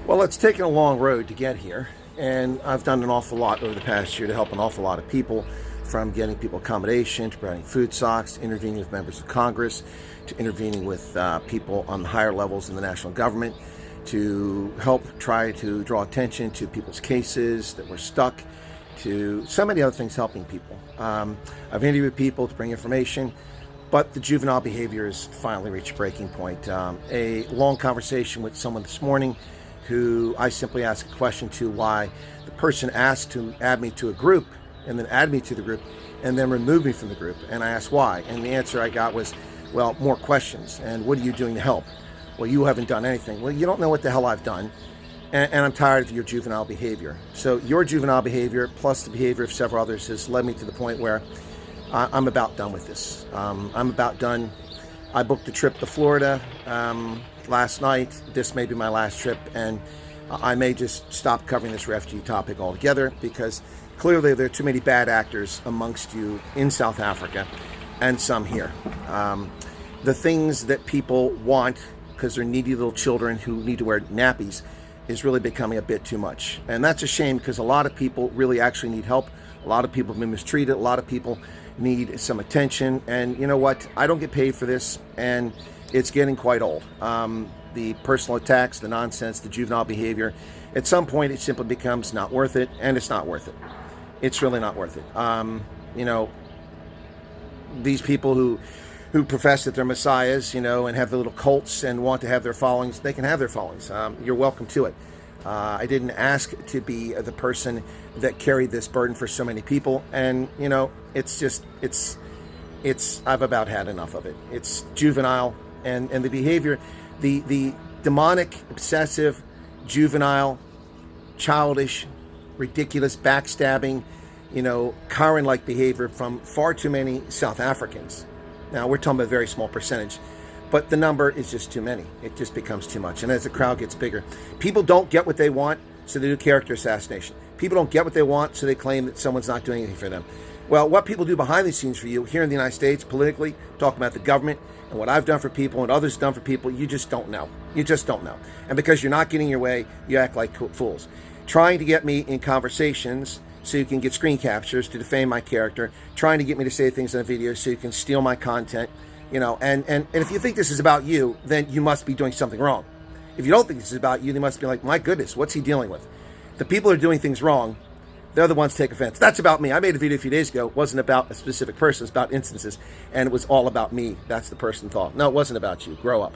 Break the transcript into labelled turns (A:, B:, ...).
A: Well, it's taken a long road to get here, and I've done an awful lot over the past year to help an awful lot of people, from getting people accommodation, to providing food stocks, to intervening with members of Congress, to intervening with people on the higher levels in the national government, to help try to draw attention to people's cases that were stuck, to so many other things helping people. I've interviewed people to bring information, but the juvenile behavior has finally reached a breaking point. A long conversation with someone this morning who I simply asked a question to why the person asked to add me to a group and then add me to the group and then remove me from the group. And I asked why. And the answer I got was, well, more questions. And what are you doing to help? Well, you haven't done anything. Well, you don't know what the hell I've done. And I'm tired of your juvenile behavior. So your juvenile behavior plus the behavior of several others has led me to the point where I'm about done with this. I'm about done. I booked a trip to Florida last night. This may be my last trip, and I may just stop covering this refugee topic altogether, because clearly there are too many bad actors amongst you in South Africa and some here. The things that people want because they're needy little children who need to wear nappies is really becoming a bit too much. And that's a shame, because a lot of people really actually need help. A lot of people have been mistreated. A lot of people need some attention. And you know what? I don't get paid for this, and it's getting quite old. The personal attacks, the nonsense, the juvenile behavior, at some point it simply becomes not worth it, and it's not worth it. It's really not worth it. You know, these people who profess that they're messiahs, you know, and have the little cults and want to have their followings, they can have their followings. You're welcome to it. I didn't ask to be the person that carried this burden for so many people. And, you know, it's just, I've about had enough of it. It's juvenile, and the behavior, the demonic, obsessive, juvenile, childish, ridiculous, backstabbing, you know, Karen-like behavior from far too many South Africans. Now, we're talking about a very small percentage, but the number is just too many. It just becomes too much. And as the crowd gets bigger, people don't get what they want, so they do character assassination. People don't get what they want, so they claim that someone's not doing anything for them. Well, what people do behind the scenes for you here in the United States, politically, talking about the government and what I've done for people and others done for people, you just don't know. You just don't know. And because you're not getting your way, you act like fools. Trying to get me in conversations so you can get screen captures to defame my character, trying to get me to say things in a video so you can steal my content, you know, and if you think this is about you, then you must be doing something wrong. If you don't think this is about you, they must be like, my goodness, what's he dealing with? The people who are doing things wrong, they're the ones to take offense. That's about me. I made a video a few days ago. It wasn't about a specific person. It's about instances, and it was all about me. That's the person thought. No, it wasn't about you. Grow up.